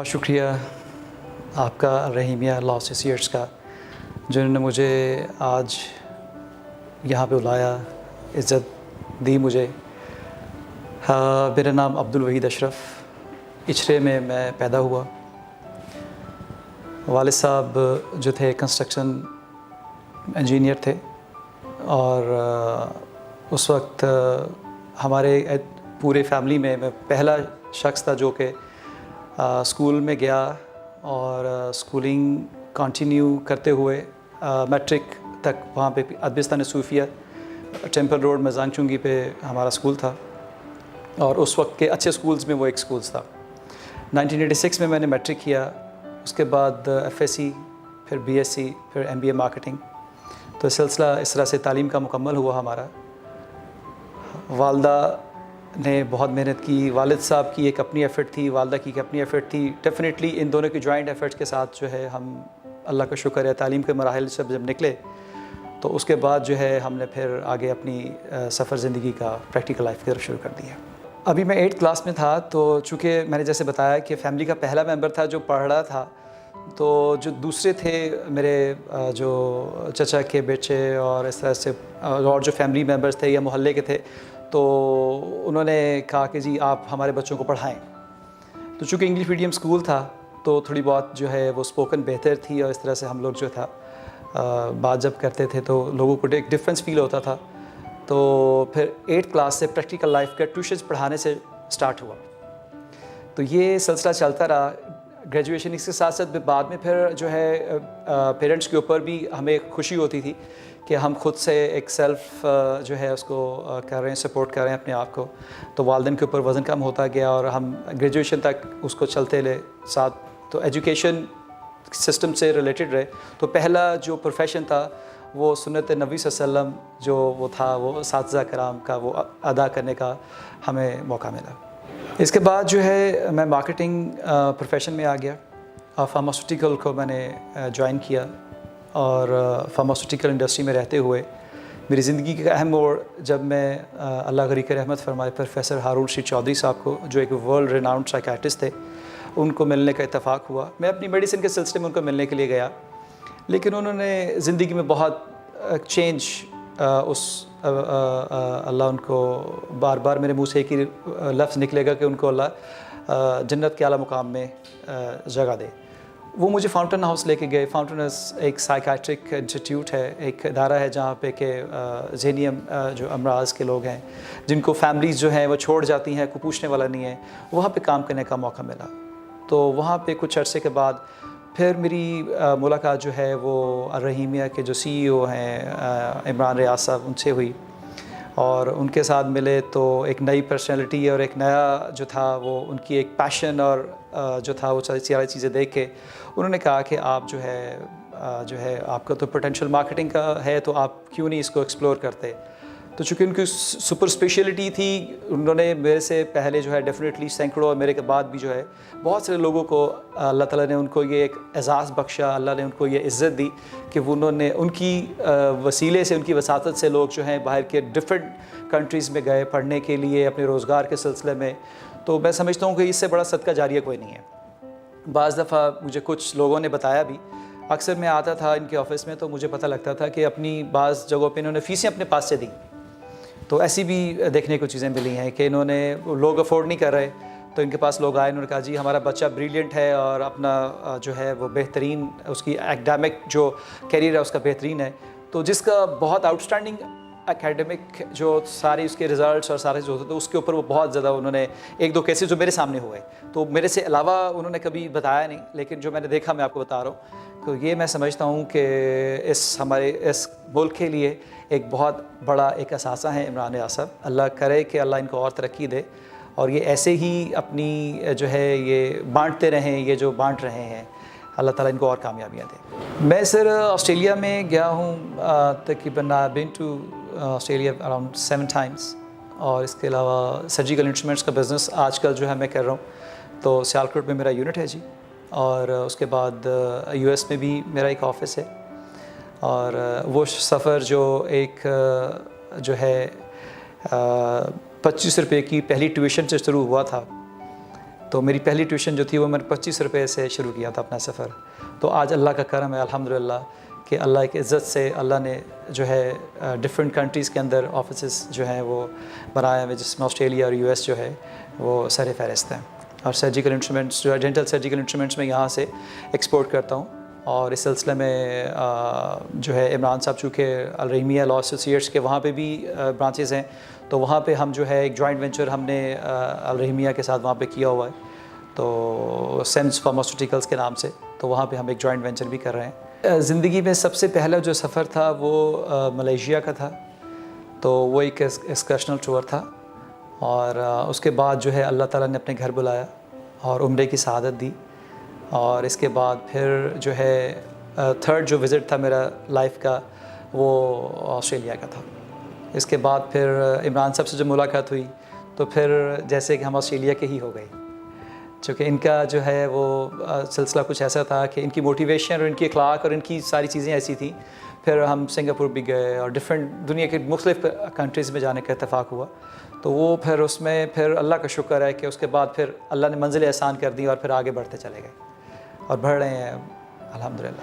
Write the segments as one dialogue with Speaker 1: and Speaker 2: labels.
Speaker 1: بہت شکریہ آپ کا رحیمیہ لا ایسوسیٹس کا، جنہوں نے مجھے آج یہاں پہ بلایا، عزت دی مجھے۔ میرا نام عبدالوحید اشرف، اچھرے میں پیدا ہوا۔ والد صاحب جو تھے کنسٹرکشن انجینئر تھے، اور اس وقت ہمارے پورے فیملی میں پہلا شخص تھا جو کہ اسکول میں گیا اور اسکولنگ کنٹینیو کرتے ہوئے میٹرک تک وہاں پہ ادبستان صوفیہ ٹیمپل روڈ میں زانگ چنگی پہ ہمارا اسکول تھا، اور اس وقت کے اچھے اسکولز میں وہ ایک اسکولز تھا۔ 1986 میں نے میٹرک کیا، اس کے بعد FSc، پھر BSc، پھر MBA مارکیٹنگ۔ تو سلسلہ اس طرح سے تعلیم کا مکمل ہوا ہمارا۔ والدہ نے بہت محنت کی، والد صاحب کی ایک اپنی ایفرٹ تھی، والدہ کی ایک اپنی ایفرٹ تھی۔ ڈیفینیٹلی ان دونوں کی جوائنٹ ایفرٹس کے ساتھ جو ہے ہم، اللہ کا شکر ہے، تعلیم کے مراحل سے جب نکلے تو اس کے بعد جو ہے ہم نے پھر آگے اپنی سفر زندگی کا پریکٹیکل لائف کی طرف شروع کر دیا۔ ابھی میں 8th کلاس میں تھا، تو چونکہ میں نے جیسے بتایا کہ فیملی کا پہلا ممبر تھا جو پڑھ رہا تھا، تو جو دوسرے تھے میرے جو چچا کے بیٹے اور اس طرح سے اور جو فیملی ممبرس تھے یا محلے کے تھے، تو انہوں نے کہا کہ جی آپ ہمارے بچوں کو پڑھائیں۔ تو چونکہ انگلش میڈیم اسکول تھا تو تھوڑی بہت جو ہے وہ اسپوکن بہتر تھی، اور اس طرح سے ہم لوگ جو تھا بات جب کرتے تھے تو لوگوں کو ایک ڈفرینس فیل ہوتا تھا۔ تو پھر 8th کلاس سے پریکٹیکل لائف کا ٹیوشنز پڑھانے سے سٹارٹ ہوا۔ تو یہ سلسلہ چلتا رہا گریجویشن۔ اس کے ساتھ ساتھ بعد میں پھر جو ہے پیرنٹس کے اوپر بھی ہمیں خوشی ہوتی تھی کہ ہم خود سے ایک سیلف جو ہے اس کو کر رہے ہیں، سپورٹ کر رہے ہیں اپنے آپ کو۔ تو والدین کے اوپر وزن کم ہوتا گیا اور ہم گریجویشن تک اس کو چلتے لے ساتھ۔ تو ایجوکیشن سسٹم سے ریلیٹڈ رہے۔ تو پہلا جو پروفیشن تھا وہ سنت نبی صلی اللہ علیہ وسلم جو وہ تھا، وہ اساتذہ کرام کا وہ ادا کرنے کا ہمیں موقع ملا۔ اس کے بعد جو ہے میں مارکیٹنگ پروفیشن میں آ گیا، اور فارماسیوٹیکل کو میں نے جوائن کیا، اور فارماسیوٹیکل انڈسٹری میں رہتے ہوئے میری زندگی کا اہم موڑ جب میں اللہ غری کے رحمت فرمائے پروفیسر ہارون رشید چودھری صاحب کو، جو ایک ورلڈ ریناؤنڈ سائیکیاٹرسٹ تھے، ان کو ملنے کا اتفاق ہوا۔ میں اپنی میڈیسن کے سلسلے میں ان کو ملنے کے لیے گیا، لیکن انہوں نے زندگی میں بہت چینج اللہ ان کو بار بار میرے منہ سے ایک ہی لفظ نکلے گا کہ ان کو اللہ جنت کے اعلیٰ مقام میں جگہ دے۔ وہ مجھے فاؤنٹن ہاؤس لے کے گئے۔ فاؤنٹن ہاؤس ایک سائیکیاٹرک انسٹیٹیوٹ ہے، ایک ادارہ ہے جہاں پہ کہ ذہنی جو امراض کے لوگ ہیں، جن کو فیملیز جو ہیں وہ چھوڑ جاتی ہیں، کوئی پوچھنے والا نہیں ہے، وہاں پہ کام کرنے کا موقع ملا۔ تو وہاں پہ کچھ عرصے کے بعد پھر میری ملاقات جو ہے وہ الرحیمیہ کے جو CEO ہیں عمران ریاض صاحب، ان سے ہوئی، اور ان کے ساتھ ملے تو ایک نئی پرسنالٹی اور ایک نیا جو تھا وہ ان کی ایک پیشن اور جو تھا وہ ساری چیزیں دیکھ کے انہوں نے کہا کہ آپ جو ہے آپ کا تو پوٹینشیل مارکیٹنگ کا ہے، تو آپ کیوں نہیں اس کو ایکسپلور کرتے۔ تو چونکہ ان کی سپر اسپیشلٹی تھی، انہوں نے میرے سے پہلے جو ہے ڈیفینیٹلی سینکڑوں، اور میرے کے بعد بھی جو ہے بہت سارے لوگوں کو اللہ تعالیٰ نے ان کو یہ ایک اعزاز بخشا، اللہ نے ان کو یہ عزت دی کہ انہوں نے ان کی وسیلے سے، ان کی وساطت سے لوگ جو ہیں باہر کے ڈفرینٹ کنٹریز میں گئے پڑھنے کے لیے اپنے روزگار کے سلسلے میں۔ تو میں سمجھتا ہوں کہ اس سے بڑا صدقہ جاریہ کوئی نہیں ہے۔ بعض دفعہ مجھے کچھ لوگوں نے بتایا بھی، اکثر میں آتا تھا ان کے آفس میں تو مجھے پتہ لگتا تھا کہ اپنی بعض جگہوں پہ انہوں نے فیسیں اپنے پاس سے دیں۔ تو ایسی بھی دیکھنے کو چیزیں ملی ہیں کہ انہوں نے، لوگ افورڈ نہیں کر رہے تو ان کے پاس لوگ آئے، انہوں نے کہا جی ہمارا بچہ بریلینٹ ہے اور اپنا جو ہے وہ بہترین، اس کی ایکڈیمک جو کیریئر ہے اس کا بہترین ہے، تو جس کا بہت آؤٹ اسٹینڈنگ اکیڈمک جو ساری اس کے ریزلٹس اور سارے جو ہوتے تھے اس کے اوپر وہ بہت زیادہ انہوں نے ایک دو کیسز جو میرے سامنے ہوئے، تو میرے سے علاوہ انہوں نے کبھی بتایا نہیں، لیکن جو میں نے دیکھا میں آپ کو بتا رہا ہوں۔ تو یہ میں سمجھتا ہوں کہ ہمارے اس ملک کے لیے ایک بہت بڑا ایک اثاثہ ہے عمران ریاض صاحب۔ اللہ کرے کہ اللہ ان کو اور ترقی دے، اور یہ ایسے ہی اپنی جو ہے یہ بانٹتے رہیں، یہ جو بانٹ رہے ہیں، اللہ تعالیٰ ان کو اور کامیابیاں دے۔ میں سر آسٹریلیا میں گیا ہوں، تقریباً been to Australia around 7 times، اور اس کے علاوہ سرجیکل انسٹرومنٹس کا بزنس آج کل جو ہے میں کر رہا ہوں، تو سیالکوٹ میں میرا یونٹ ہے جی، اور اس کے بعد US میں بھی میرا ایک آفس ہے۔ اور وہ سفر جو ایک جو ہے 25 روپے کی پہلی ٹیوشن سے شروع ہوا تھا، تو میری پہلی ٹیوشن جو تھی وہ میں نے 25 روپے سے شروع کیا تھا اپنا سفر. تو آج اللہ کا کرم ہے الحمدللہ کہ اللہ کی عزت سے اللہ نے جو ہے ڈفرینٹ کنٹریز کے اندر آفیسز جو ہیں وہ بنائے ہوئے, جس میں آسٹریلیا اور US جو ہے وہ سر فہرست ہیں. اور سرجیکل انسٹرومنٹس جو ہے ڈینٹل سرجیکل انسٹرومنٹس میں یہاں سے ایکسپورٹ کرتا ہوں. اور اس سلسلے میں جو ہے عمران صاحب چونکہ الرحیمیہ لا ایسوسیٹس کے وہاں پہ بھی برانچز ہیں, تو وہاں پہ ہم جو ہے ایک جوائنٹ وینچر ہم نے الرحیمیہ کے ساتھ وہاں پہ کیا ہوا ہے, تو سینس فارماسیوٹیکلس کے نام سے. تو وہاں پہ ہم ایک جوائنٹ وینچر بھی کر رہے ہیں. زندگی میں سب سے پہلا جو سفر تھا وہ ملیشیا کا تھا, تو وہ ایک ایکسکرشنل ٹور تھا. اور اس کے بعد جو ہے اللہ تعالیٰ نے اپنے گھر بلایا اور عمرے کی سعادت دی. اور اس کے بعد پھر جو ہے تھرڈ جو وزٹ تھا میرا لائف کا وہ آسٹریلیا کا تھا. اس کے بعد پھر عمران صاحب سے جب ملاقات ہوئی تو پھر جیسے کہ ہم آسٹریلیا کے ہی ہو گئے, چونکہ ان کا جو ہے وہ سلسلہ کچھ ایسا تھا کہ ان کی موٹیویشن اور ان کی اخلاق اور ان کی ساری چیزیں ایسی تھیں. پھر ہم سنگاپور بھی گئے اور ڈفرینٹ دنیا کے مختلف کنٹریز میں جانے کا اتفاق ہوا. تو وہ پھر اس میں پھر اللہ کا شکر ہے کہ اس کے بعد پھر اللہ نے منزلیں آسان کر دی اور پھر آگے بڑھتے چلے گئے اور بڑھ رہے ہیں الحمدللہ.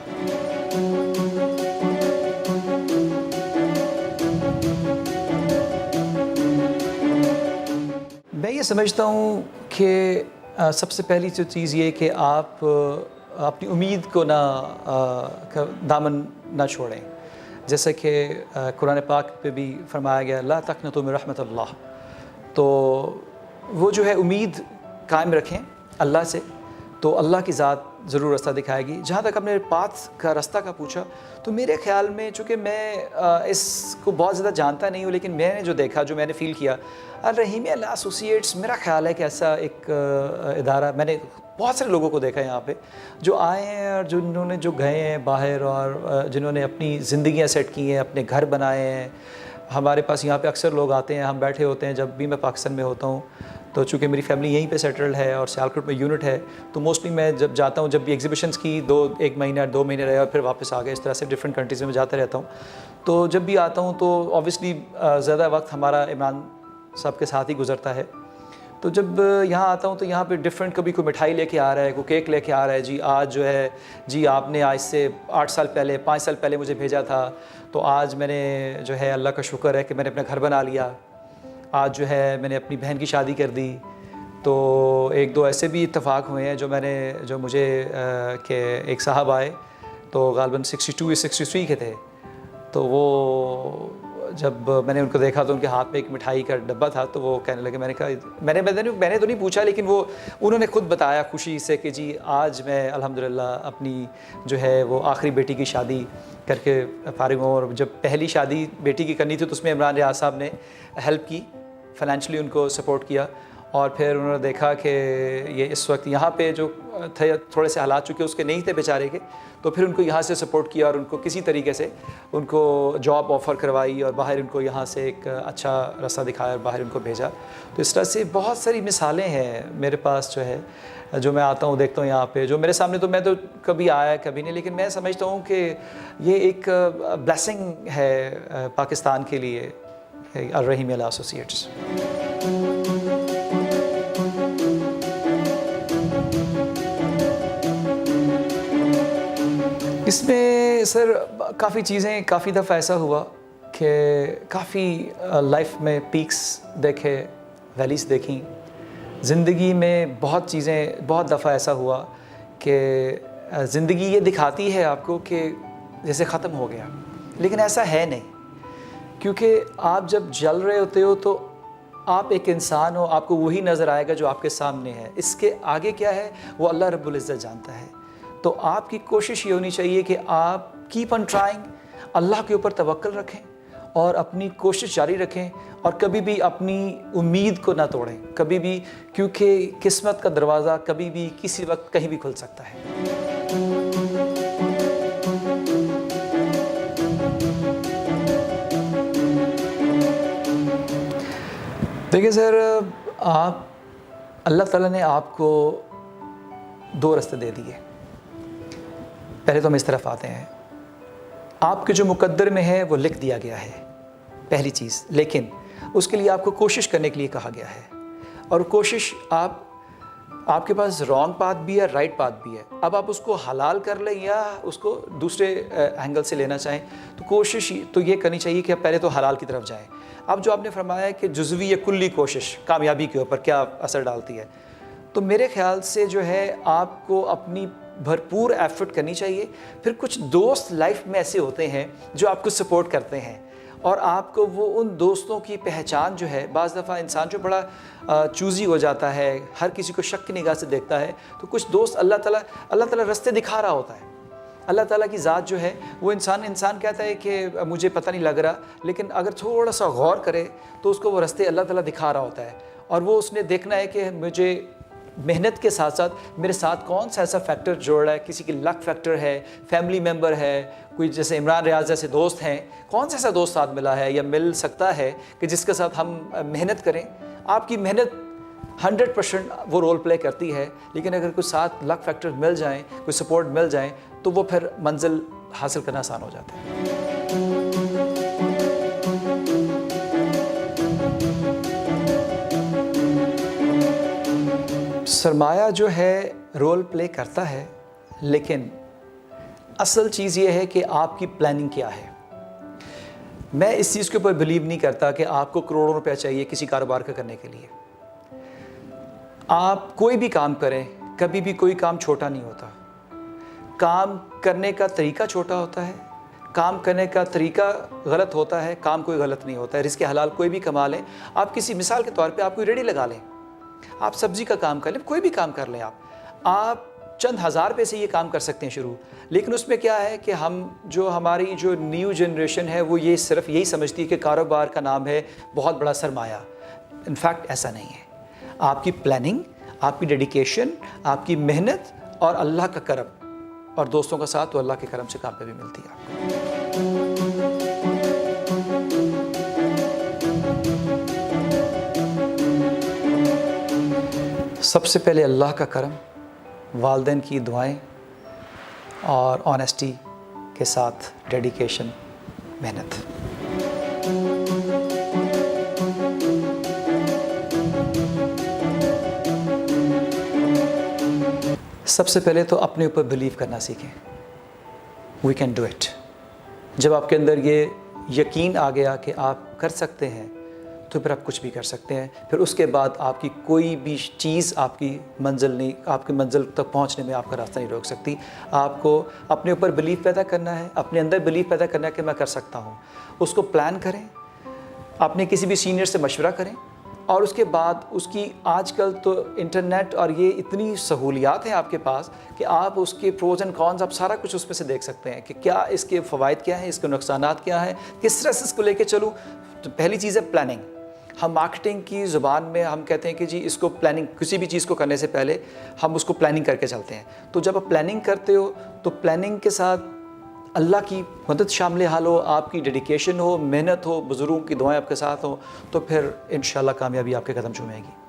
Speaker 1: میں یہ سمجھتا ہوں کہ سب سے پہلی جو چیز یہ کہ آپ اپنی امید کو دامن نہ چھوڑیں. جیسا کہ قرآن پاک پہ بھی فرمایا گیا لا تقنطوا من رحمت اللہ. تو وہ جو ہے امید قائم رکھیں اللہ سے, تو اللہ کی ذات ضرور راستہ دکھائے گی. جہاں تک اپنے پاتھ کا راستہ کا پوچھا, تو میرے خیال میں چونکہ میں اس کو بہت زیادہ جانتا نہیں ہوں, لیکن میں نے جو دیکھا, جو میں نے فیل کیا, الرحیمیہ لا ایسوسیٹس میرا خیال ہے کہ ایسا ایک ادارہ, میں نے بہت سارے لوگوں کو دیکھا یہاں پہ جو آئے ہیں اور جنہوں نے جو گئے ہیں باہر اور جنہوں نے اپنی زندگیاں سیٹ کی ہیں, اپنے گھر بنائے ہیں. ہمارے پاس یہاں پہ اکثر لوگ آتے ہیں, ہم بیٹھے ہوتے ہیں, جب بھی میں پاکستان میں ہوتا ہوں تو چونکہ میری فیملی یہیں پہ سیٹلڈ ہے اور سیالکوٹ میں یونٹ ہے, تو موسٹلی میں جب جاتا ہوں, جب بھی ایگزیبیشنس کی 1 مہینہ 2 مہینے رہے اور پھر واپس آ گئے, اس طرح سے ڈفرینٹ کنٹریز میں جاتا رہتا ہوں. تو جب بھی آتا ہوں تو آبویسلی زیادہ وقت ہمارا عمران صاحب کے ساتھ ہی گزرتا ہے. تو جب یہاں آتا ہوں تو یہاں پہ ڈفرینٹ, کبھی کوئی مٹھائی لے کے آ رہا ہے, کوئی کیک لے کے آ رہا ہے, جی آج جو ہے جی آپ نے آج سے 8 سال پہلے 5 سال پہلے مجھے بھیجا تھا, تو آج میں نے جو ہے اللہ کا شکر ہے کہ میں نے اپنا گھر بنا لیا, آج جو ہے میں نے اپنی بہن کی شادی کر دی. تو 1-2 ایسے بھی اتفاق ہوئے ہیں جو مجھے کہ ایک صاحب آئے, تو غالباً 62 یا 63 کے تھے. تو وہ جب میں نے ان کو دیکھا تو ان کے ہاتھ میں ایک مٹھائی کا ڈبہ تھا, تو وہ کہنے لگے, میں نے کہا میں نے تو نہیں پوچھا, لیکن انہوں نے خود بتایا خوشی سے کہ جی آج میں الحمدللہ اپنی جو ہے وہ آخری بیٹی کی شادی کر کے فارغ ہوں. اور جب پہلی شادی بیٹی کی کرنی تھی تو اس میں عمران ریاض صاحب نے ہیلپ کی, فائنینشلی ان کو سپورٹ کیا. اور پھر انہوں نے دیکھا کہ یہ اس وقت یہاں پہ جو تھے تھوڑے سے حالات چونکہ اس کے نہیں تھے بیچارے کے, تو پھر ان کو یہاں سے سپورٹ کیا اور ان کو کسی طریقے سے ان کو جاب آفر کروائی اور باہر ان کو یہاں سے ایک اچھا راستہ دکھایا اور باہر ان کو بھیجا. تو اس طرح سے بہت ساری مثالیں ہیں میرے پاس جو ہے, جو میں آتا ہوں دیکھتا ہوں یہاں پہ, جو میرے سامنے تو میں تو کبھی آیا کبھی نہیں, لیکن میں سمجھتا ہوں کہ یہ ایک بلیسنگ ہے پاکستان کے لیے الرحیمیہ لا ایسوسیٹس. اس میں سر کافی چیزیں, کافی دفعہ ایسا ہوا کہ کافی لائف میں پیکس دیکھے, ویلیز دیکھیں. زندگی میں بہت چیزیں, بہت دفعہ ایسا ہوا کہ زندگی یہ دکھاتی ہے آپ کو کہ جیسے ختم ہو گیا, لیکن ایسا ہے نہیں. کیونکہ آپ جب جل رہے ہوتے ہو تو آپ ایک انسان ہو, آپ کو وہی نظر آئے گا جو آپ کے سامنے ہے. اس کے آگے کیا ہے وہ اللہ رب العزت جانتا ہے. تو آپ کی کوشش یہ ہونی چاہیے کہ آپ کیپ آن ٹرائنگ, اللہ کے اوپر توکل رکھیں اور اپنی کوشش جاری رکھیں, اور کبھی بھی اپنی امید کو نہ توڑیں کبھی بھی, کیونکہ قسمت کا دروازہ کبھی بھی کسی وقت کہیں بھی کھل سکتا ہے. دیکھیں سر, اللہ تعالیٰ نے آپ کو 2 راستے دے دیے. پہلے تو ہم اس طرف آتے ہیں, آپ کے جو مقدر میں ہے وہ لکھ دیا گیا ہے پہلی چیز, لیکن اس کے لیے آپ کو کوشش کرنے کے لیے کہا گیا ہے. اور کوشش آپ آپ کے پاس رانگ پاتھ بھی ہے، رائٹ پاتھ بھی ہے. اب آپ اس کو حلال کر لیں یا اس کو دوسرے اینگل سے لینا چاہیں، تو کوشش تو یہ کرنی چاہیے کہ آپ پہلے تو حلال کی طرف جائیں. اب جو آپ نے فرمایا ہے کہ جزوی یا کلی کوشش کامیابی کے اوپر کیا اثر ڈالتی ہے، تو میرے خیال سے جو ہے آپ کو اپنی بھرپور ایفرٹ کرنی چاہیے. پھر کچھ دوست لائف میں ایسے ہوتے ہیں جو آپ کو سپورٹ کرتے ہیں، اور آپ کو وہ ان دوستوں کی پہچان جو ہے، بعض دفعہ انسان جو بڑا چوزی ہو جاتا ہے، ہر کسی کو شک کی نگاہ سے دیکھتا ہے، تو کچھ دوست اللہ تعالیٰ رستے دکھا رہا ہوتا ہے. اللہ تعالیٰ کی ذات جو ہے وہ انسان کہتا ہے کہ مجھے پتہ نہیں لگ رہا، لیکن اگر تھوڑا سا غور کرے تو اس کو وہ رستے اللہ تعالیٰ دکھا رہا ہوتا ہے. اور وہ اس نے دیکھنا ہے کہ مجھے محنت کے ساتھ ساتھ میرے ساتھ کون سا ایسا فیکٹر جوڑ رہا ہے. کسی کی لک فیکٹر ہے، فیملی ممبر ہے، کوئی جیسے عمران ریاض جیسے دوست ہیں، کون سا ایسا دوست ساتھ ملا ہے یا مل سکتا ہے کہ جس کے ساتھ ہم محنت کریں. آپ کی محنت 100% وہ رول پلے کرتی ہے، لیکن اگر کوئی ساتھ لک فیکٹر مل جائیں، کوئی سپورٹ مل جائیں، تو وہ پھر منزل حاصل کرنا آسان ہو جاتا ہے. سرمایہ جو ہے رول پلے کرتا ہے، لیکن اصل چیز یہ ہے کہ آپ کی پلاننگ کیا ہے. میں اس چیز کے اوپر بلیو نہیں کرتا کہ آپ کو کروڑوں روپے چاہیے کسی کاروبار کا کرنے کے لیے. آپ کوئی بھی کام کریں، کبھی بھی کوئی کام چھوٹا نہیں ہوتا. کام کرنے کا طریقہ چھوٹا ہوتا ہے، کام کرنے کا طریقہ غلط ہوتا ہے، کام کوئی غلط نہیں ہوتا ہے. رزق حلال کوئی بھی کما لیں. آپ کسی مثال کے طور پہ آپ کوئی ریڑھی لگا لیں، آپ سبزی کا کام کر لیں، کوئی بھی کام کر لیں. آپ چند ہزار روپے سے یہ کام کر سکتے ہیں شروع. لیکن اس میں کیا ہے کہ ہماری جو نیو جنریشن ہے وہ یہ صرف یہی سمجھتی ہے کہ کاروبار کا نام ہے بہت بڑا سرمایہ. انفیکٹ ایسا نہیں ہے. آپ کی پلاننگ، آپ کی ڈیڈیکیشن، آپ کی محنت اور اللہ کا کرم اور دوستوں کا ساتھ، تو اللہ کے کرم سے کامیابی ملتی ہے آپ کو. سب سے پہلے اللہ کا کرم، والدین کی دعائیں اور آنیسٹی کے ساتھ ڈیڈیکیشن، محنت. سب سے پہلے تو اپنے اوپر بلیو کرنا سیکھیں. We can do it. جب آپ کے اندر یہ یقین آ گیا کہ آپ کر سکتے ہیں، تو پھر آپ کچھ بھی کر سکتے ہیں. پھر اس کے بعد آپ کی کوئی بھی چیز آپ کی منزل تک پہنچنے میں آپ کا راستہ نہیں روک سکتی. آپ کو اپنے اوپر بلیف پیدا کرنا ہے، اپنے اندر بلیف پیدا کرنا ہے کہ میں کر سکتا ہوں. اس کو پلان کریں، اپنے کسی بھی سینئر سے مشورہ کریں، اور اس کے بعد اس کی آج کل تو انٹرنیٹ اور یہ اتنی سہولیات ہیں آپ کے پاس کہ آپ اس کے پروز اینڈ کونز آپ سارا کچھ اس میں سے دیکھ سکتے ہیں کہ کیا اس کے فوائد کیا ہیں، اس کے نقصانات کیا ہیں، کس طرح سے اس کو لے کے چلوں. تو پہلی چیز ہے پلاننگ. ہم مارکیٹنگ کی زبان میں ہم کہتے ہیں کہ جی اس کو پلاننگ، کسی بھی چیز کو کرنے سے پہلے ہم اس کو پلاننگ کر کے چلتے ہیں. تو جب آپ پلاننگ کرتے ہو تو پلاننگ کے ساتھ اللہ کی مدد شامل حال ہو، آپ کی ڈیڈیکیشن ہو، محنت ہو، بزرگوں کی دعائیں آپ کے ساتھ ہوں، تو پھر انشاءاللہ کامیابی آپ کے قدم چومے گی.